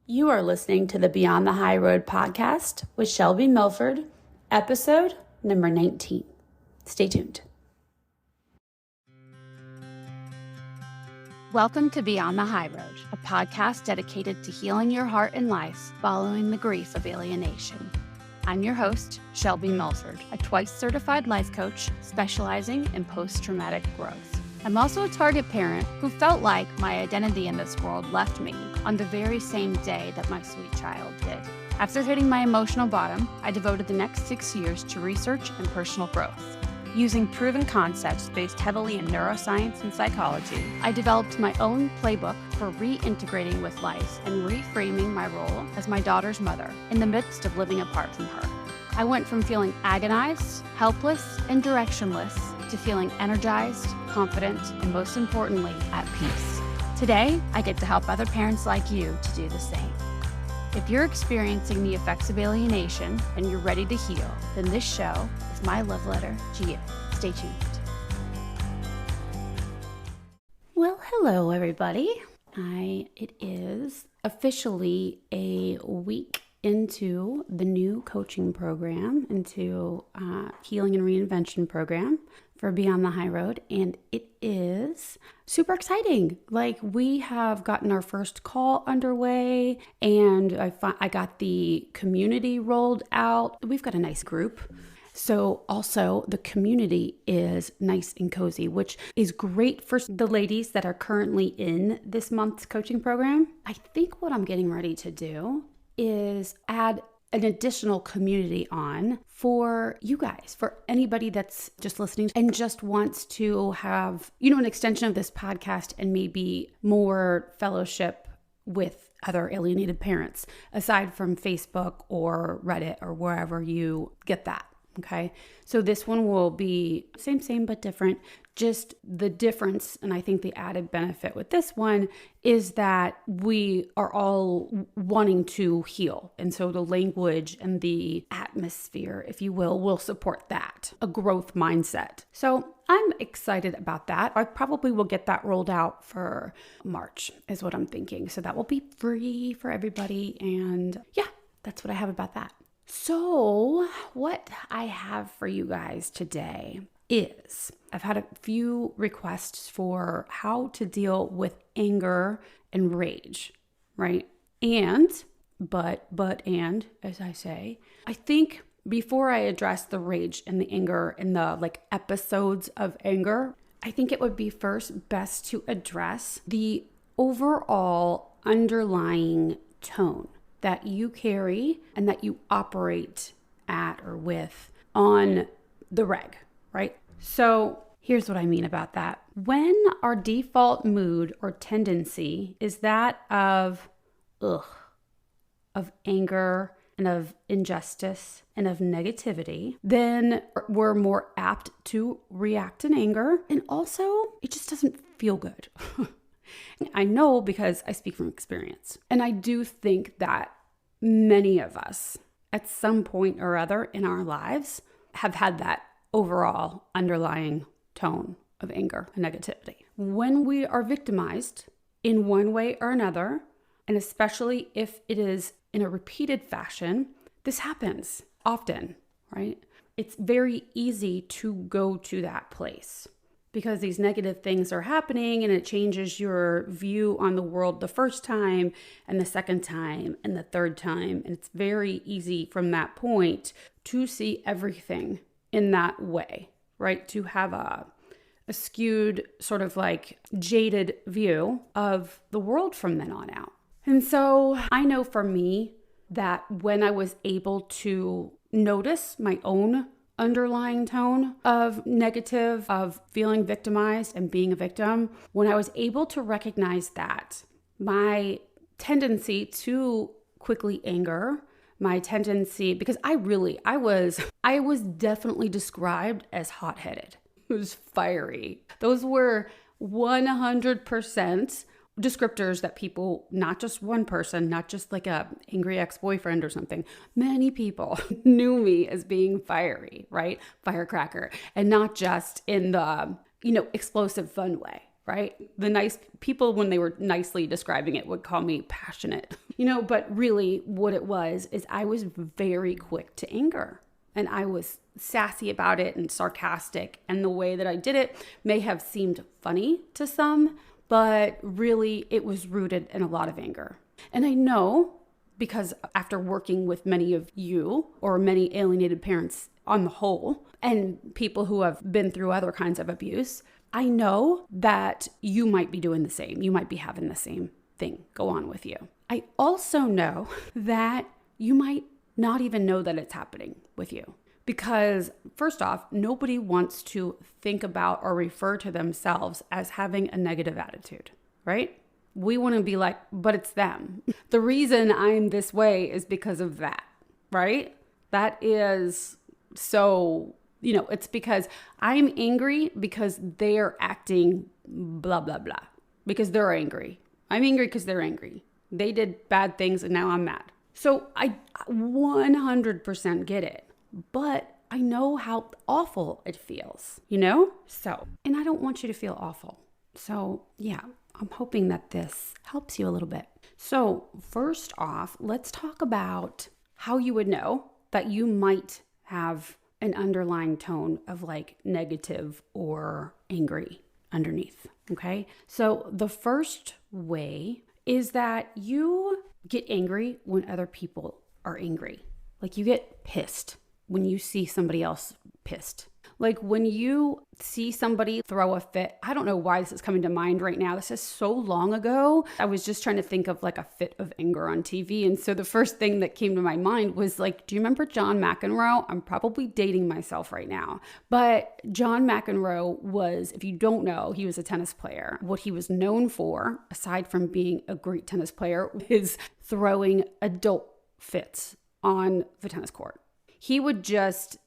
You are listening to the Beyond the High Road podcast with Shelby Milford, episode number 19. Stay tuned. Welcome to Beyond the High Road, a podcast dedicated to healing your heart and life following the grief of alienation. I'm your host, Shelby Milford, a twice-certified life coach specializing in post-traumatic growth. I'm also a target parent who felt like my identity in this world left me on the very same day that my sweet child did. After hitting my emotional bottom, I devoted the next 6 years to research and personal growth. Using proven concepts based heavily in neuroscience and psychology, I developed my own playbook for reintegrating with life and reframing my role as my daughter's mother in the midst of living apart from her. I went from feeling agonized, helpless, and directionless to feeling energized, confident, and most importantly, at peace. Today, I get to help other parents like you to do the same. If you're experiencing the effects of alienation and you're ready to heal, then this show is my love letter to you. Stay tuned. Well, hello, everybody. It is officially a week into the new coaching program, into healing and reinvention program for Beyond the High Road, and it is super exciting. Like, we have gotten our first call underway, and I got the community rolled out. We've got a nice group. So also the community is nice and cozy, which is great for the ladies that are currently in this month's coaching program. I think what I'm getting ready to do is add an additional community on for you guys, for anybody that's just listening and just wants to have, an extension of this podcast and maybe more fellowship with other alienated parents, aside from Facebook or Reddit or wherever you get that. Okay, so this one will be same, but different. Just the difference, and I think the added benefit with this one is that we are all wanting to heal. And so the language and the atmosphere, if you will support that, a growth mindset. So I'm excited about that. I probably will get that rolled out for March is what I'm thinking. So that will be free for everybody. And yeah, that's what I have about that. So what I have for you guys today is I've had a few requests for how to deal with anger and rage, right? But, as I say, I think before I address the rage and the anger and the episodes of anger, I think it would be first best to address the overall underlying tone that you carry and that you operate at or with on the reg, right? So here's what I mean about that. When our default mood or tendency is that of anger and of injustice and of negativity, then we're more apt to react in anger. And also, it just doesn't feel good. I know because I speak from experience. And I do think that many of us at some point or other in our lives have had that overall underlying tone of anger and negativity. When we are victimized in one way or another, and especially if it is in a repeated fashion, this happens often, right? It's very easy to go to that place because these negative things are happening and it changes your view on the world the first time and the second time and the third time. And it's very easy from that point to see everything in that way, right? To have a skewed sort of jaded view of the world from then on out. And so I know for me that when I was able to notice my own underlying tone of negative, of feeling victimized and being a victim, when I was able to recognize that, my tendency to quickly anger, my tendency, because I was definitely described as hot-headed. It was fiery. Those were 100% descriptors that people, not just one person, not just a angry ex-boyfriend or something, many people knew me as being fiery, right? Firecracker. And not just in the, explosive fun way, right? The nice people, when they were nicely describing it, would call me passionate. But really what it was is I was very quick to anger. And I was sassy about it and sarcastic. And the way that I did it may have seemed funny to some, but really it was rooted in a lot of anger. And I know because after working with many of you or many alienated parents on the whole, and people who have been through other kinds of abuse, I know that you might be doing the same. You might be having the same thing go on with you. I also know that you might not even know that it's happening with you. Because first off, nobody wants to think about or refer to themselves as having a negative attitude, right? We want to be like, but it's them. The reason I'm this way is because of that, right? That is so, it's because I'm angry because they're acting blah, blah, blah. Because they're angry. I'm angry because they're angry. They did bad things and now I'm mad. So I 100% get it, but I know how awful it feels, So, and I don't want you to feel awful. So yeah, I'm hoping that this helps you a little bit. So first off, let's talk about how you would know that you might have an underlying tone of like negative or angry underneath. Okay. So the first way is that you get angry when other people are angry. Like you get pissed when you see somebody else pissed. Like when you see somebody throw a fit, I don't know why this is coming to mind right now. This is so long ago. I was just trying to think of like a fit of anger on TV. And so the first thing that came to my mind was like, do you remember John McEnroe? I'm probably dating myself right now. But John McEnroe was, if you don't know, he was a tennis player. What he was known for, aside from being a great tennis player, is throwing adult fits on the tennis court. He would just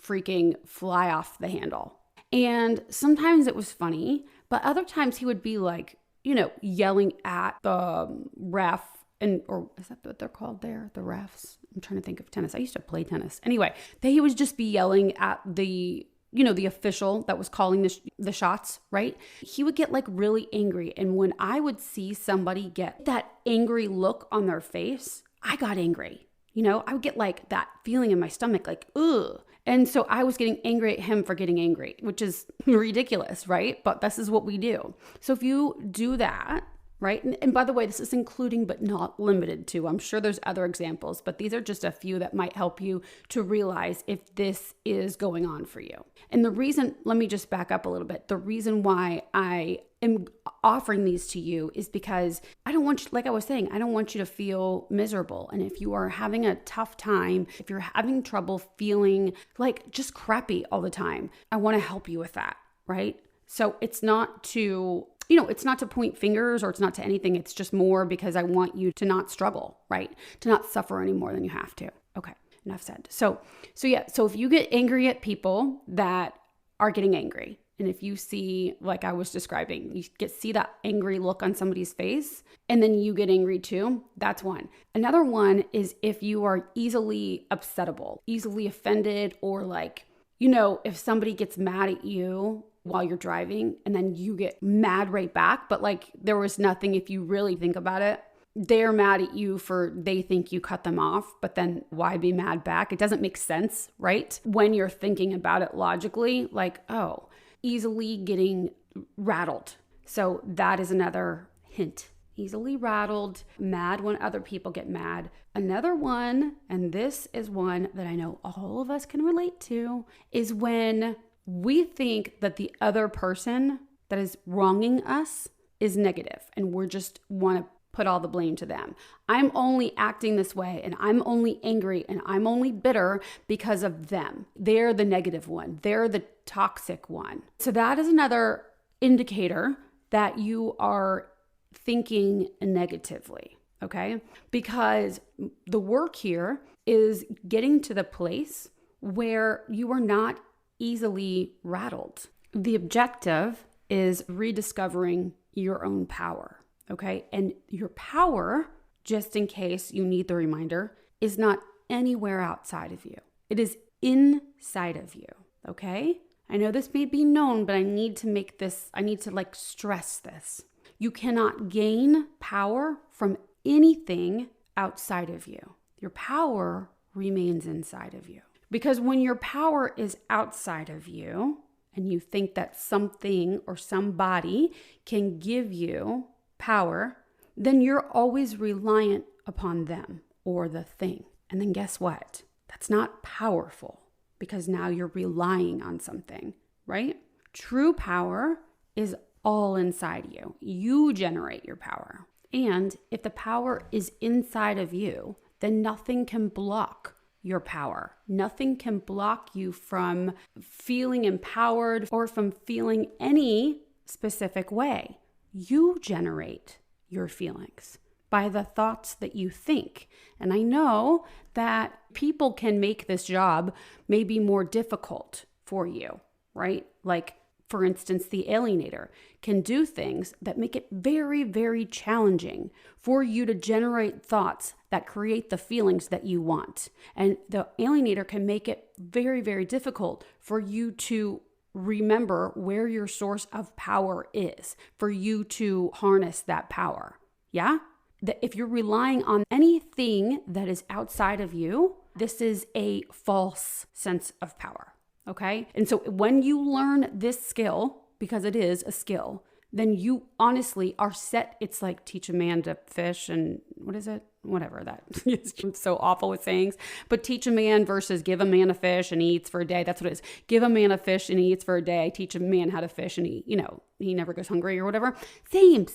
freaking fly off the handle. And sometimes it was funny, but other times he would be like, yelling at the ref or is that what they're called there? The refs? I'm trying to think of tennis. I used to play tennis. Anyway, he would just be yelling at the official that was calling the shots, right? He would get like really angry. And when I would see somebody get that angry look on their face, I got angry. I would get like that feeling in my stomach, like, ugh. And so I was getting angry at him for getting angry, which is ridiculous, right? But this is what we do. So if you do that, right? And by the way, this is including but not limited to. I'm sure there's other examples, but these are just a few that might help you to realize if this is going on for you. And the reason, let me just back up a little bit. The reason why I am offering these to you is because I don't want you, like I was saying, I don't want you to feel miserable. And if you are having a tough time, if you're having trouble feeling like just crappy all the time, I want to help you with that, right? So it's not to it's not to point fingers or it's not to anything. It's just more because I want you to not struggle, right? To not suffer any more than you have to. Okay, enough said. So if you get angry at people that are getting angry, and if you see, like I was describing, you see that angry look on somebody's face, and then you get angry too, that's one. Another one is if you are easily upsettable, easily offended, or like, if somebody gets mad at you while you're driving and then you get mad right back, but like there was nothing, if you really think about it, they're mad at you they think you cut them off, but then why be mad back? It doesn't make sense, right? When you're thinking about it logically, like, oh, easily getting rattled. So that is another hint. Easily rattled, mad when other people get mad. Another one, and this is one that I know all of us can relate to, is when we think that the other person that is wronging us is negative and we're just want to put all the blame to them. I'm only acting this way and I'm only angry and I'm only bitter because of them. They're the negative one. They're the toxic one. So that is another indicator that you are thinking negatively, okay? Because the work here is getting to the place where you are not easily rattled. The objective is rediscovering your own power, okay? And your power, just in case you need the reminder, is not anywhere outside of you. It is inside of you, okay? I know this may be known, but I need to stress this. You cannot gain power from anything outside of you. Your power remains inside of you. Because when your power is outside of you and you think that something or somebody can give you power, then you're always reliant upon them or the thing. And then guess what? That's not powerful because now you're relying on something, right? True power is all inside you. You generate your power. And if the power is inside of you, then nothing can block your power. Nothing can block you from feeling empowered or from feeling any specific way. You generate your feelings by the thoughts that you think. And I know that people can make this job maybe more difficult for you, right? Like, for instance, the alienator can do things that make it very, very challenging for you to generate thoughts that create the feelings that you want. And the alienator can make it very, very difficult for you to remember where your source of power is, for you to harness that power. Yeah? That if you're relying on anything that is outside of you, this is a false sense of power. Okay? And so when you learn this skill, because it is a skill, then you honestly are set. It's like teach a man to fish and what is it? Whatever that is. I'm so awful with sayings. But teach a man versus give a man a fish and he eats for a day. That's what it is. Give a man a fish and he eats for a day. Teach a man how to fish and he never goes hungry or whatever. Same.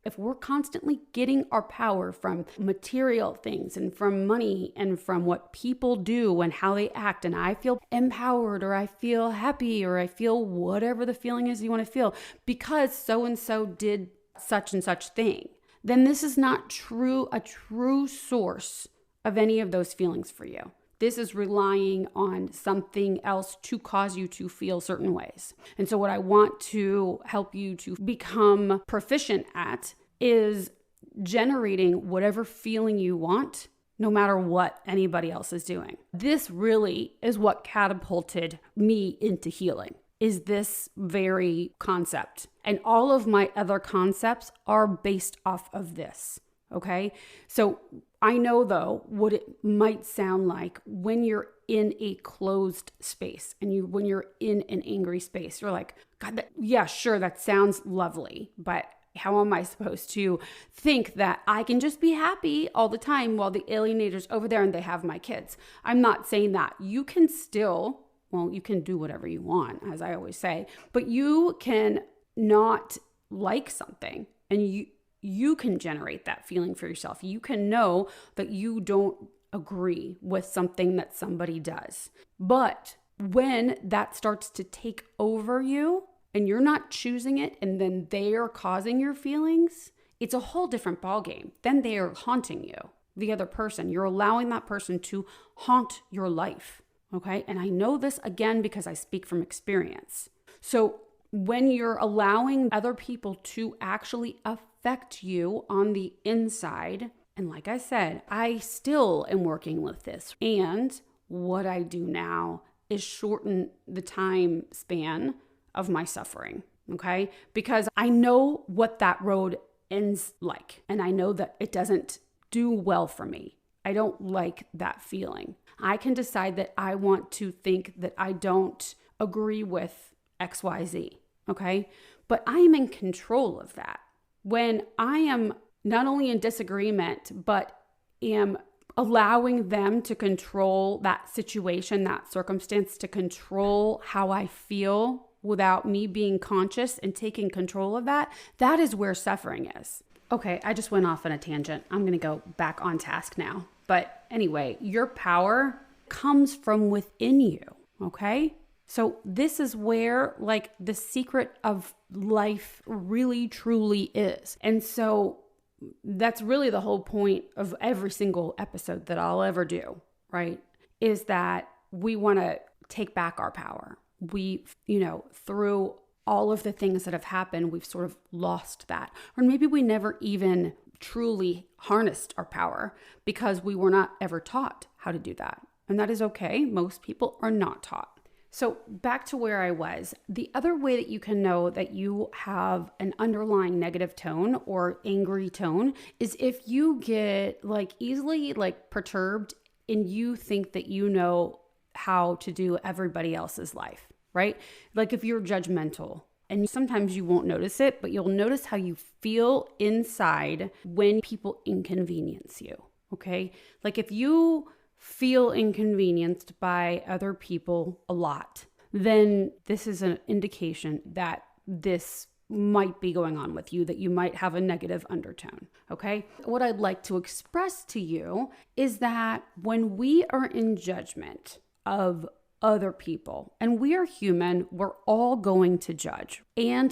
If we're constantly getting our power from material things and from money and from what people do and how they act, and I feel empowered or I feel happy or I feel whatever the feeling is you want to feel because so-and-so did such and such thing, then this is not a true source of any of those feelings for you. This is relying on something else to cause you to feel certain ways. And so what I want to help you to become proficient at is generating whatever feeling you want, no matter what anybody else is doing. This really is what catapulted me into healing, is this very concept. And all of my other concepts are based off of this. Okay. So I know though what it might sound like when you're in a closed space and when you're in an angry space, you're like, God, yeah, sure. That sounds lovely, but how am I supposed to think that I can just be happy all the time while the alienator's over there and they have my kids? I'm not saying that. You can still, you can do whatever you want, as I always say, but you can not like something and you can generate that feeling for yourself. You can know that you don't agree with something that somebody does. But when that starts to take over you and you're not choosing it and then they are causing your feelings, it's a whole different ballgame. Then they are haunting you, the other person. You're allowing that person to haunt your life. Okay? And I know this again because I speak from experience. So when you're allowing other people to actually affect you on the inside, and like I said, I still am working with this. And what I do now is shorten the time span of my suffering, okay? Because I know what that road ends like, and I know that it doesn't do well for me. I don't like that feeling. I can decide that I want to think that I don't agree with XYZ, okay? But I am in control of that. When I am not only in disagreement, but am allowing them to control that situation, that circumstance, to control how I feel without me being conscious and taking control of that, that is where suffering is. Okay, I just went off on a tangent. I'm going to go back on task now. But anyway, your power comes from within you, okay? So this is where like the secret of life really truly is. And so that's really the whole point of every single episode that I'll ever do, right? Is that we want to take back our power. We, through all of the things that have happened, we've sort of lost that. Or maybe we never even truly harnessed our power because we were not ever taught how to do that. And that is okay. Most people are not taught. So back to where I was. The other way that you can know that you have an underlying negative tone or angry tone is if you get like easily like perturbed and you think that you know how to do everybody else's life, right? Like if you're judgmental, and sometimes you won't notice it, but you'll notice how you feel inside when people inconvenience you, okay? Like if you feel inconvenienced by other people a lot, then this is an indication that this might be going on with you, that you might have a negative undertone, okay? What I'd like to express to you is that when we are in judgment of other people, and we are human, we're all going to judge.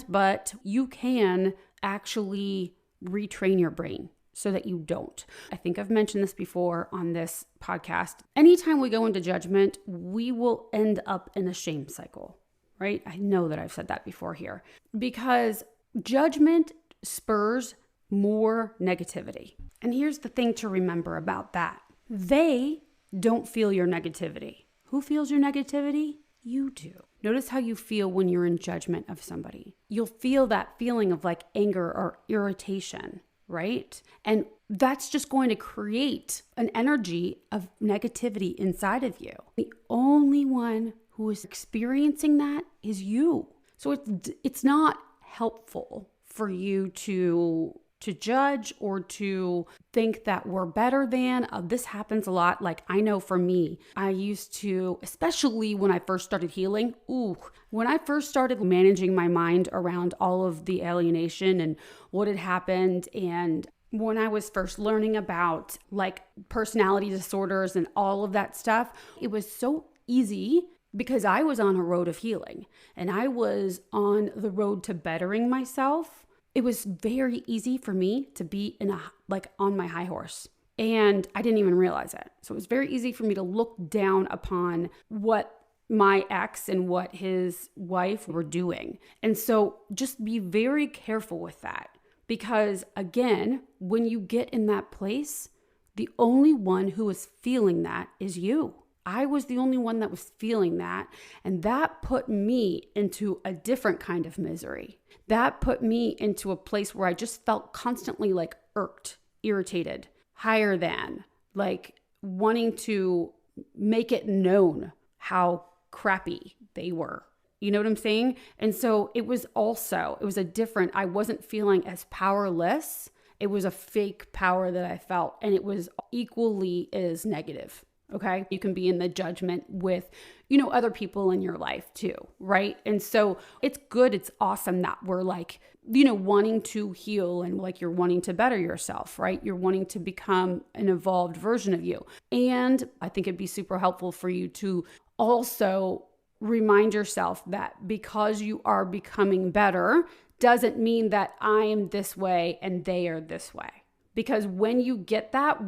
But you can actually retrain your brain so that you don't. I think I've mentioned this before on this podcast. Anytime we go into judgment, we will end up in a shame cycle, right? I know that I've said that before here because judgment spurs more negativity. And here's the thing to remember about that. They don't feel your negativity. Who feels your negativity? You do. Notice how you feel when you're in judgment of somebody. You'll feel that feeling of like anger or irritation, right? And that's just going to create an energy of negativity inside of you. The only one who is experiencing that is you. So it's not helpful for you to judge or to think that we're better than. This happens a lot. Like I know for me, I used to, especially when I first started healing, when I first started managing my mind around all of the alienation and what had happened, and when I was first learning about like personality disorders and all of that stuff, it was so easy because I was on a road of healing and I was on the road to bettering myself. It was very easy for me to be on my high horse, and I didn't even realize it. So it was very easy for me to look down upon what my ex and what his wife were doing. And so just be very careful with that, because again, when you get in that place, the only one who is feeling that is you. I was the only one that was feeling that, and that put me into a different kind of misery. That put me into a place where I just felt constantly like irked, irritated, higher than, like wanting to make it known how crappy they were. You know what I'm saying? And so it was I wasn't feeling as powerless. It was a fake power that I felt, and it was equally as negative. Okay. You can be in the judgment with, other people in your life too. Right. And so it's good. It's awesome that we're like, wanting to heal and like you're wanting to better yourself, right? You're wanting to become an evolved version of you. And I think it'd be super helpful for you to also remind yourself that because you are becoming better doesn't mean that I am this way and they are this way. Because when you get that,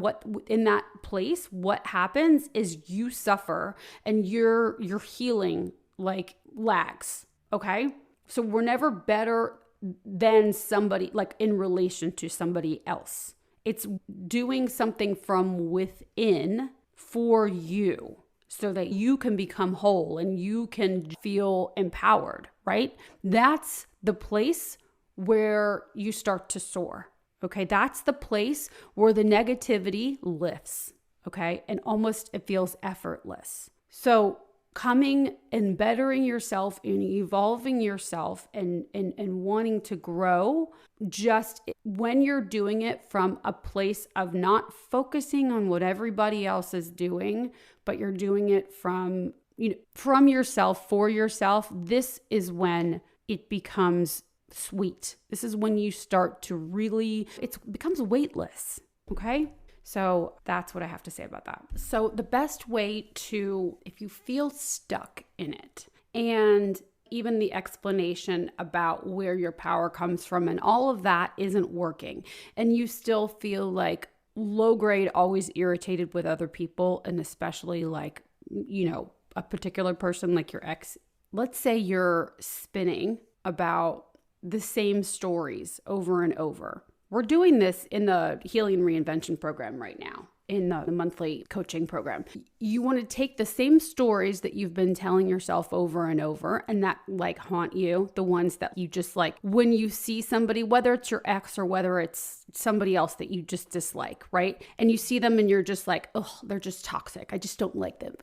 in that place, what happens is you suffer and your healing like lags, okay? So we're never better than somebody, like in relation to somebody else. It's doing something from within for you so that you can become whole and you can feel empowered, right? That's the place where you start to soar. Okay, that's the place where the negativity lifts, okay? And almost it feels effortless. So coming and bettering yourself and evolving yourself and wanting to grow, just when you're doing it from a place of not focusing on what everybody else is doing, but you're doing it from yourself, for yourself, this is when it becomes sweet. This is when you start to really, it becomes weightless. Okay. So that's what I have to say about that. So the best way to, if you feel stuck in it, and even the explanation about where your power comes from and all of that isn't working, and you still feel like low grade, always irritated with other people, and especially like, a particular person like your ex, let's say you're spinning about the same stories over and over. We're doing this in the Healing Reinvention program right now. in the monthly coaching program. You want to take the same stories that you've been telling yourself over and over and that like haunt you, the ones that you just like when you see somebody, whether it's your ex or whether it's somebody else that you just dislike, right? And you see them and you're just like, oh, they're just toxic. I just don't like them.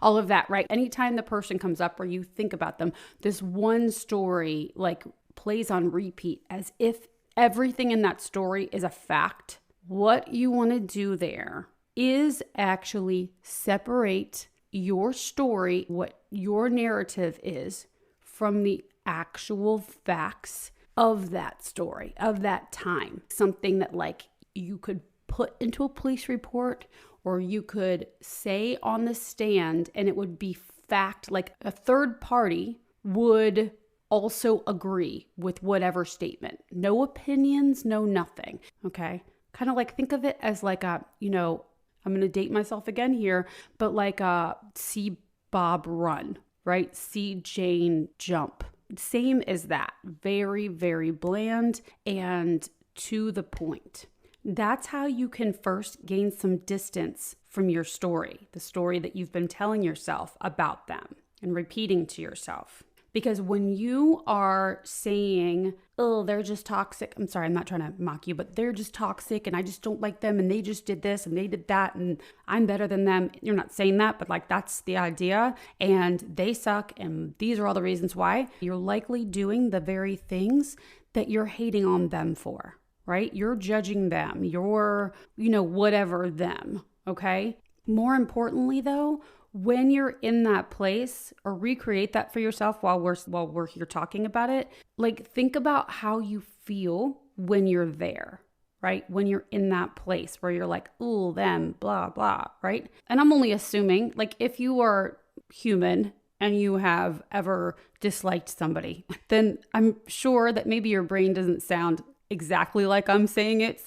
All of that, right? Anytime the person comes up or you think about them, this one story like plays on repeat as if everything in that story is a fact. What you want to do there is actually separate your story, what your narrative is, from the actual facts of that story, of that time. Something that like you could put into a police report or you could say on the stand and it would be fact, like a third party would also agree with whatever statement. No opinions, no nothing. Okay. Kind of like think of it as like a, I'm going to date myself again here, but like a see Bob run, right? See Jane jump. Same as that. Very, very bland and to the point. That's how you can first gain some distance from your story, the story that you've been telling yourself about them and repeating to yourself. Because when you are saying, oh, they're just toxic. I'm sorry, I'm not trying to mock you, but they're just toxic and I just don't like them and they just did this and they did that and I'm better than them. You're not saying that, but like that's the idea and they suck and these are all the reasons why. You're likely doing the very things that you're hating on them for, right? You're judging them. You're, whatever them, okay? More importantly though, when you're in that place or recreate that for yourself while we're here talking about it, like think about how you feel when you're there, right? When you're in that place where you're like, ooh, them, blah, blah, right? And I'm only assuming like if you are human and you have ever disliked somebody, then I'm sure that maybe your brain doesn't sound exactly like I'm saying it.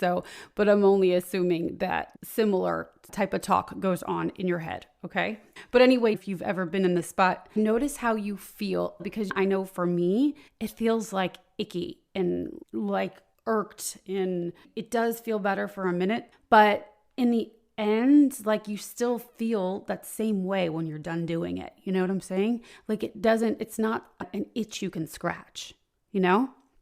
But I'm only assuming that similar type of talk goes on in your head. Okay. But anyway, if you've ever been in this spot, notice how you feel, because I know for me, it feels like icky and like irked, and it does feel better for a minute, but in the end, like you still feel that same way when you're done doing it. You know what I'm saying? Like it's not an itch you can scratch,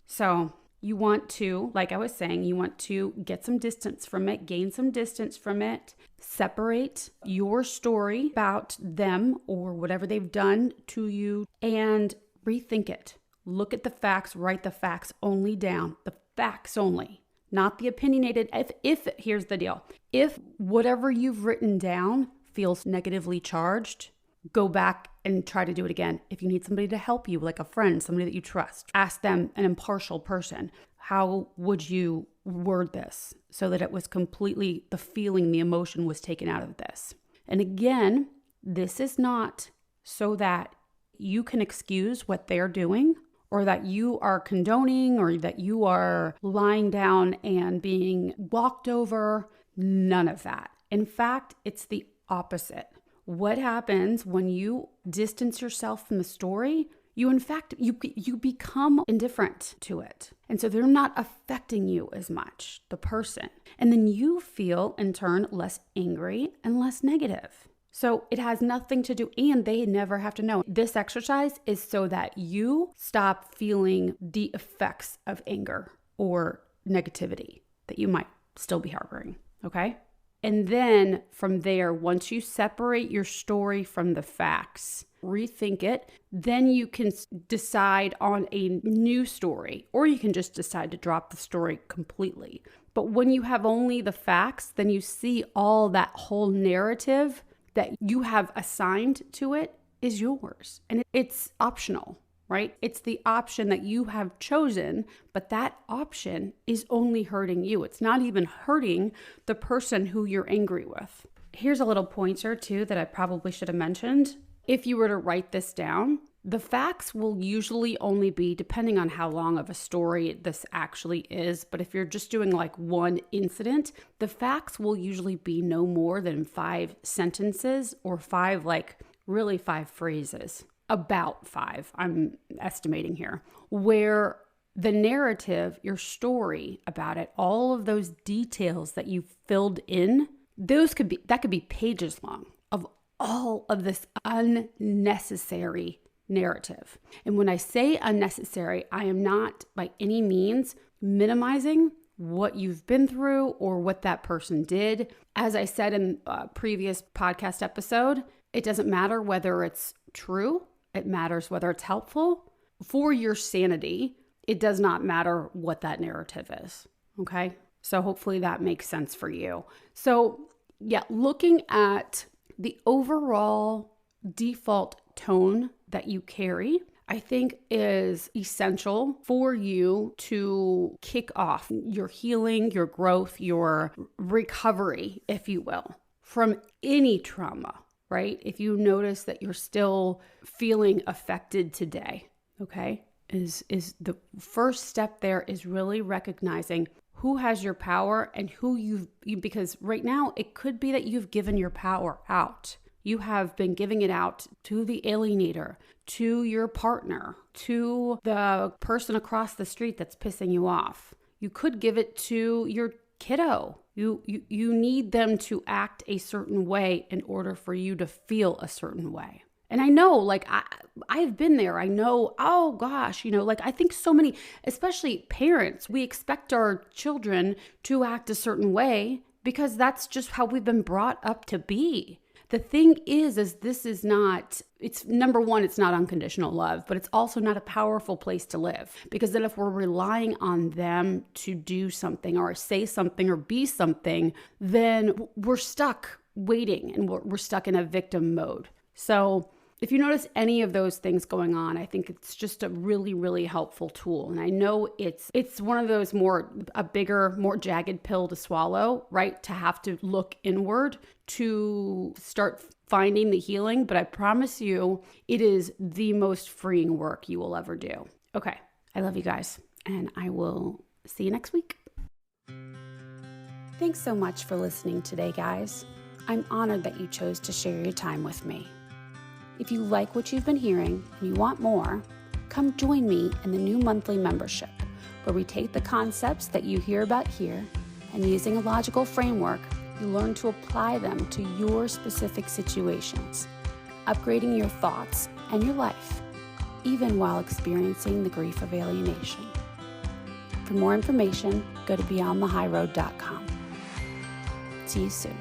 So you want to, like I was saying, you want to get some distance from it, gain some distance from it, separate your story about them or whatever they've done to you and rethink it. Look at the facts, write the facts only down, the facts only, not the opinionated. If here's the deal, if whatever you've written down feels negatively charged, go back and try to do it again. If you need somebody to help you, like a friend, somebody that you trust, ask them, an impartial person, how would you word this so that it was completely the feeling, the emotion was taken out of this? And again, this is not so that you can excuse what they're doing or that you are condoning or that you are lying down and being walked over. None of that. In fact, it's the opposite. What happens when you distance yourself from the story? You become indifferent to it. And so they're not affecting you as much, the person. And then you feel, in turn, less angry and less negative. So it has nothing to do, and they never have to know. This exercise is so that you stop feeling the effects of anger or negativity that you might still be harboring, okay? And then from there, once you separate your story from the facts, rethink it, then you can decide on a new story, or you can just decide to drop the story completely. But when you have only the facts, then you see all that whole narrative that you have assigned to it is yours. And it's optional, right? It's the option that you have chosen, but that option is only hurting you. It's not even hurting the person who you're angry with. Here's a little pointer too that I probably should have mentioned. If you were to write this down, the facts will usually only be, depending on how long of a story this actually is, but if you're just doing like one incident, the facts will usually be no more than 5 sentences or 5 phrases. About 5, I'm estimating here, where the narrative, your story about it, all of those details that you filled in, that could be pages long of all of this unnecessary narrative. And when I say unnecessary, I am not by any means minimizing what you've been through or what that person did. As I said in a previous podcast episode, it doesn't matter whether it's true. It matters whether it's helpful. For your sanity, it does not matter what that narrative is. Okay? So hopefully that makes sense for you. So yeah, looking at the overall default tone that you carry, I think is essential for you to kick off your healing, your growth, your recovery, if you will, from any trauma, right? If you notice that you're still feeling affected today, okay, is the first step there is really recognizing who has your power and who because right now it could be that you've given your power out. You have been giving it out to the alienator, to your partner, to the person across the street that's pissing you off. You could give it to your kiddo. You need them to act a certain way in order for you to feel a certain way. And I know, like, I've been there. I know, oh gosh, like I think so many, especially parents, we expect our children to act a certain way because that's just how we've been brought up to be. The thing is this is not, it's number one, it's not unconditional love, but it's also not a powerful place to live. Because then if we're relying on them to do something or say something or be something, then we're stuck waiting and we're stuck in a victim mode. So if you notice any of those things going on, I think it's just a really, really helpful tool. And I know it's one of those a bigger, more jagged pill to swallow, right? To have to look inward to start finding the healing. But I promise you, it is the most freeing work you will ever do. Okay. I love you guys. And I will see you next week. Thanks so much for listening today, guys. I'm honored that you chose to share your time with me. If you like what you've been hearing and you want more, come join me in the new monthly membership, where we take the concepts that you hear about here and using a logical framework, you learn to apply them to your specific situations, upgrading your thoughts and your life, even while experiencing the grief of alienation. For more information, go to beyondthehighroad.com. See you soon.